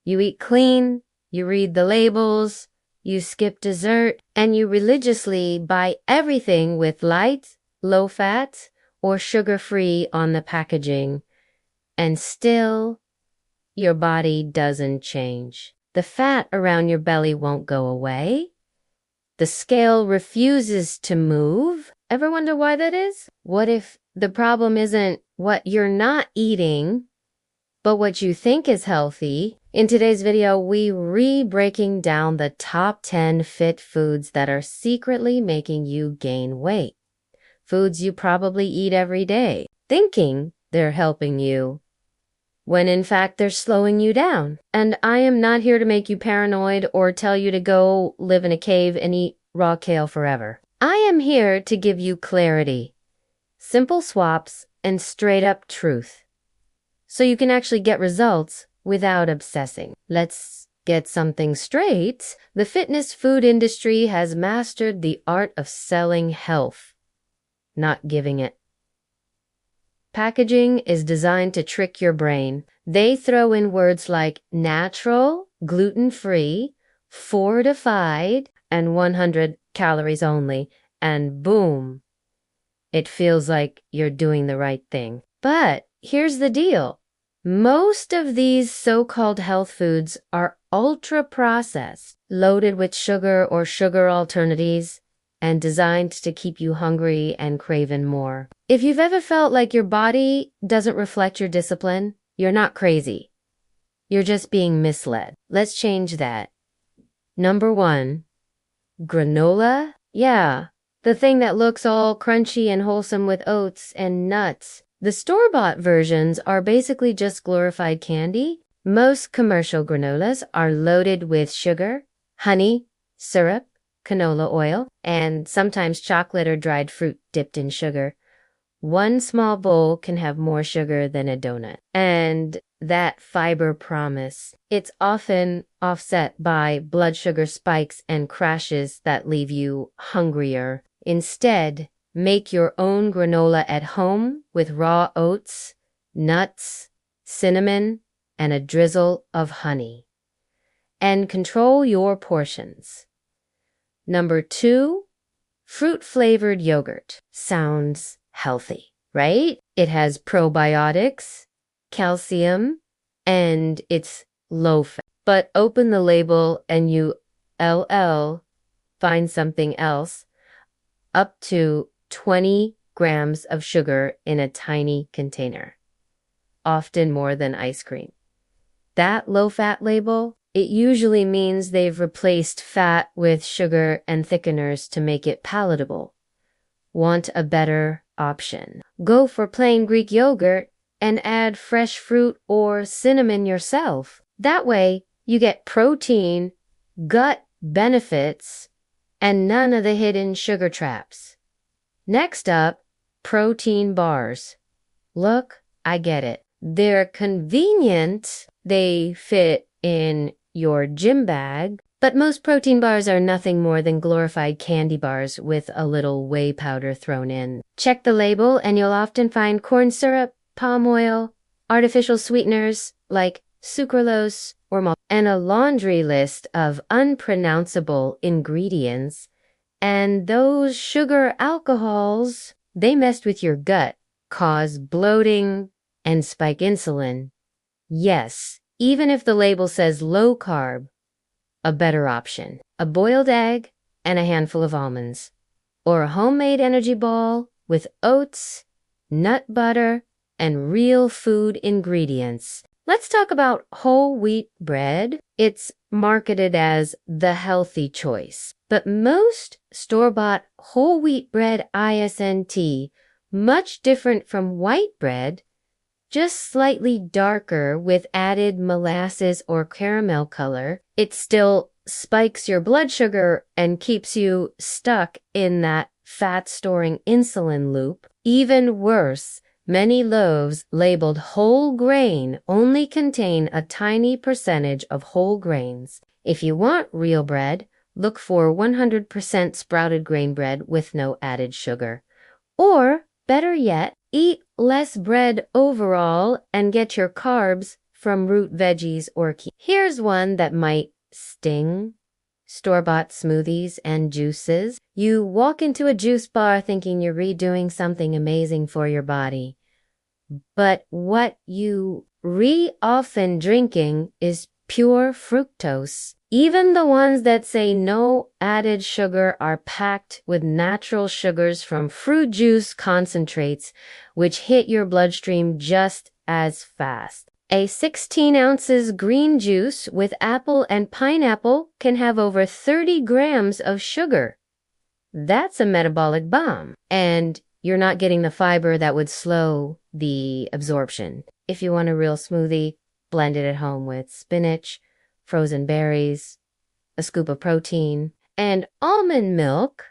You eat clean, you read the labels, you skip dessert, and you religiously buy everything with light, low fat, or sugar-free on the packaging. And still, your body doesn't change. The fat around your belly won't go away. The scale refuses to move. Ever wonder why that is? What if the problem isn't what you're not eating, but what you think is healthy? In today's video, we breaking down the top 10 fit foods that are secretly making you gain weight. Foods you probably eat every day, thinking they're helping you, when in fact they're slowing you down. And I am not here to make you paranoid or tell you to go live in a cave and eat raw kale forever. I am here to give you clarity, simple swaps, and straight up truth, so you can actually get results without obsessing. Let's get something straight. The fitness food industry has mastered the art of selling health, not giving it. Packaging is designed to trick your brain. They throw in words like natural, gluten-free, fortified, and 100 calories only, and boom, it feels like you're doing the right thing. But here's the deal. Most of these so-called health foods are ultra-processed, loaded with sugar or sugar alternatives, and designed to keep you hungry and craving more. If you've ever felt like your body doesn't reflect your discipline, you're not crazy. You're just being misled. Let's change that. Number 1, granola. Yeah, the thing that looks all crunchy and wholesome with oats and nuts. The store-bought versions are basically just glorified candy. Most commercial granolas are loaded with sugar, honey, syrup, canola oil, and sometimes chocolate or dried fruit dipped in sugar. One small bowl can have more sugar than a donut. And that fiber promise, it's often offset by blood sugar spikes and crashes that leave you hungrier. Instead, make your own granola at home with raw oats, nuts, cinnamon, and a drizzle of honey. And control your portions. Number 2, fruit-flavored yogurt. Sounds healthy, right? It has probiotics, calcium, and it's low fat. But open the label and you find something else, up to 20 grams of sugar in a tiny container, often more than ice cream. That low-fat label, it usually means they've replaced fat with sugar and thickeners to make it palatable. Want a better option? Go for plain Greek yogurt and add fresh fruit or cinnamon yourself. That way, you get protein, gut benefits, and none of the hidden sugar traps. Next up, protein bars. Look, I get it. They're convenient. They fit in your gym bag, but most protein bars are nothing more than glorified candy bars with a little whey powder thrown in. Check the label and you'll often find corn syrup, palm oil, artificial sweeteners like sucralose or malt, and a laundry list of unpronounceable ingredients. And those sugar alcohols, they mess with your gut, cause bloating, and spike insulin. Yes, even if the label says low carb, a better option. A boiled egg and a handful of almonds. Or a homemade energy ball with oats, nut butter, and real food ingredients. Let's talk about whole wheat bread. It's marketed as the healthy choice, but most store-bought whole wheat bread isn't much different from white bread, just slightly darker with added molasses or caramel color. It still spikes your blood sugar and keeps you stuck in that fat-storing insulin loop. Even worse, many loaves labeled whole grain only contain a tiny percentage of whole grains. If you want real bread, look for 100% sprouted grain bread with no added sugar. Or, better yet, eat less bread overall and get your carbs from root veggies or quinoa. Here's one that might sting. Store-bought smoothies and juices. You walk into a juice bar thinking you're redoing something amazing for your body. But what you often drinking is pure fructose. Even the ones that say no added sugar are packed with natural sugars from fruit juice concentrates, which hit your bloodstream just as fast. A 16 ounces green juice with apple and pineapple can have over 30 grams of sugar. That's a metabolic bomb. And you're not getting the fiber that would slow the absorption. If you want a real smoothie, blend it at home with spinach, frozen berries, a scoop of protein, and almond milk,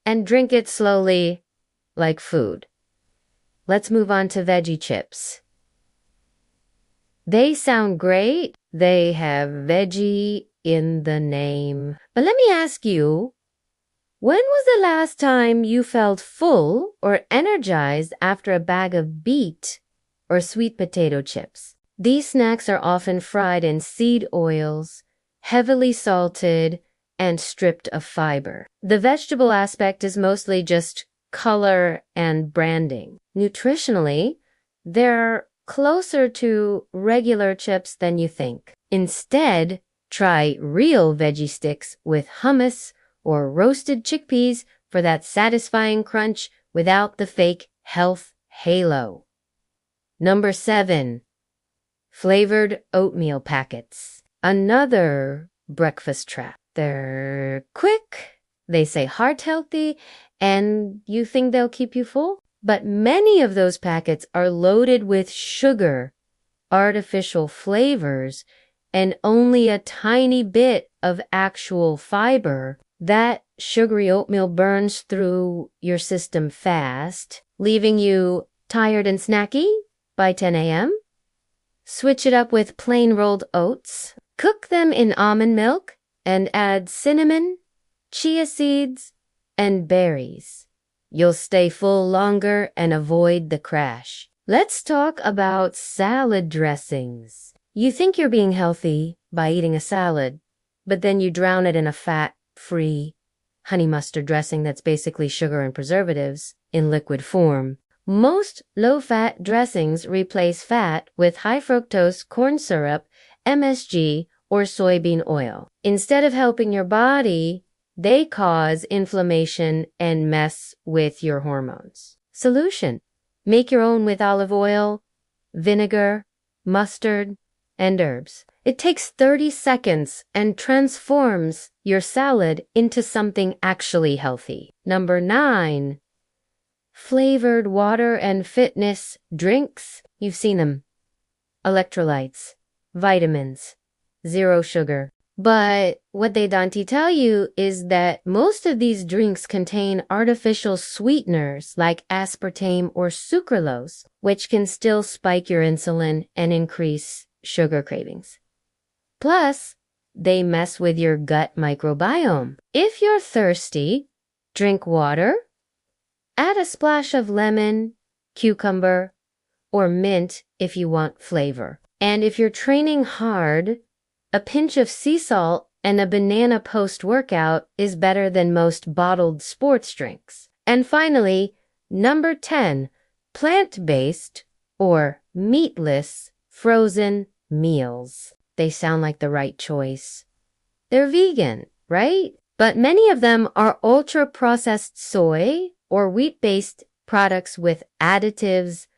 and drink it slowly like food. Let's move on to veggie chips. They sound great. They have veggie in the name. But let me ask you, when was the last time you felt full or energized after a bag of beet or sweet potato chips? These snacks are often fried in seed oils, heavily salted, and stripped of fiber. The vegetable aspect is mostly just color and branding. Nutritionally, they're closer to regular chips than you think. Instead, try real veggie sticks with hummus or roasted chickpeas for that satisfying crunch without the fake health halo. Number 7. Flavored oatmeal packets. Another breakfast trap. They're quick, they say heart healthy, and you think they'll keep you full? But many of those packets are loaded with sugar, artificial flavors, and only a tiny bit of actual fiber. That sugary oatmeal burns through your system fast, leaving you tired and snacky by 10 a.m. Switch it up with plain rolled oats. Cook them in almond milk and add cinnamon, chia seeds, and berries. You'll stay full longer and avoid the crash. Let's talk about salad dressings. You think you're being healthy by eating a salad, but then you drown it in a fat-free honey mustard dressing that's basically sugar and preservatives in liquid form. Most low-fat dressings replace fat with high-fructose corn syrup, MSG, or soybean oil. Instead of helping your body, they cause inflammation and mess with your hormones. Solution: make your own with olive oil, vinegar, mustard, and herbs. It takes 30 seconds and transforms your salad into something actually healthy. Number 9. Flavored water and fitness drinks. You've seen them. Electrolytes, vitamins, zero sugar. But what they don't tell you is that most of these drinks contain artificial sweeteners like aspartame or sucralose, which can still spike your insulin and increase sugar cravings. Plus, they mess with your gut microbiome. If you're thirsty, drink water, add a splash of lemon, cucumber, or mint if you want flavor. And if you're training hard, a pinch of sea salt and a banana post-workout is better than most bottled sports drinks. And finally, number 10, plant-based or meatless frozen meals. They sound like the right choice. They're vegan, right? But many of them are ultra-processed soy or wheat-based products with additives,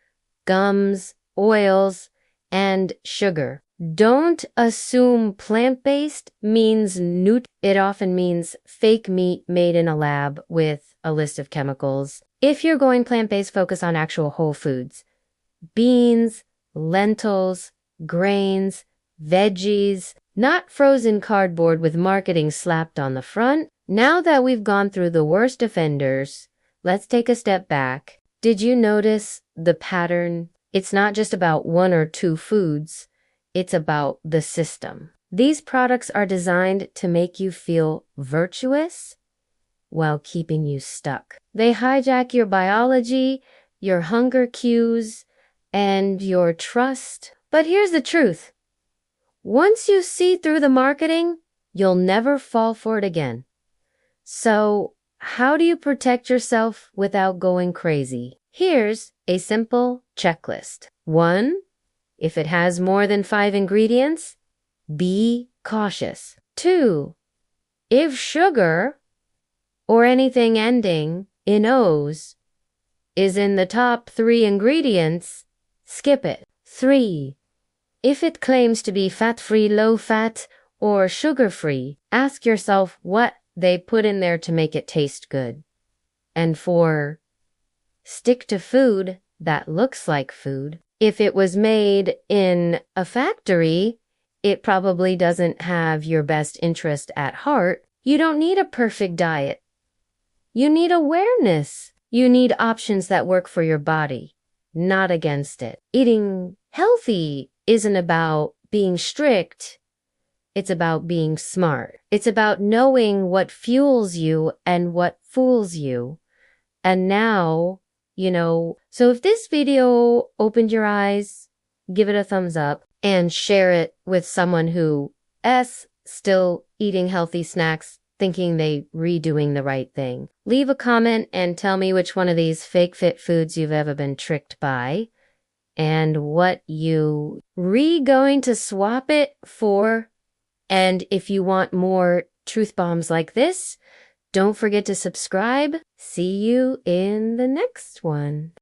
gums, oils, and sugar. Don't assume plant-based means it often means fake meat made in a lab with a list of chemicals. If you're going plant-based, focus on actual whole foods. Beans, lentils, grains, veggies, not frozen cardboard with marketing slapped on the front. Now that we've gone through the worst offenders, let's take a step back. Did you notice the pattern? It's not just about one or two foods. It's about the system. These products are designed to make you feel virtuous while keeping you stuck. They hijack your biology, your hunger cues, and your trust But here's the truth. Once you see through the marketing, you'll never fall for it again. So, how do you protect yourself without going crazy? Here's a simple checklist. 1. If it has more than 5 ingredients, be cautious. 2. If sugar or anything ending in O's is in the top 3 ingredients, skip it. 3. If it claims to be fat-free, low-fat, or sugar-free, ask yourself what they put in there to make it taste good. And 4. Stick to food that looks like food. If it was made in a factory, it probably doesn't have your best interest at heart. You don't need a perfect diet. You need awareness. You need options that work for your body, not against it. Eating healthy isn't about being strict. It's about being smart. It's about knowing what fuels you and what fools you. And now, so if this video opened your eyes, give it a thumbs up and share it with someone who still eating healthy snacks, thinking they redoing the right thing. Leave a comment and tell me which one of these fake fit foods you've ever been tricked by and what you going to swap it for. And if you want more truth bombs like this, don't forget to subscribe. See you in the next one.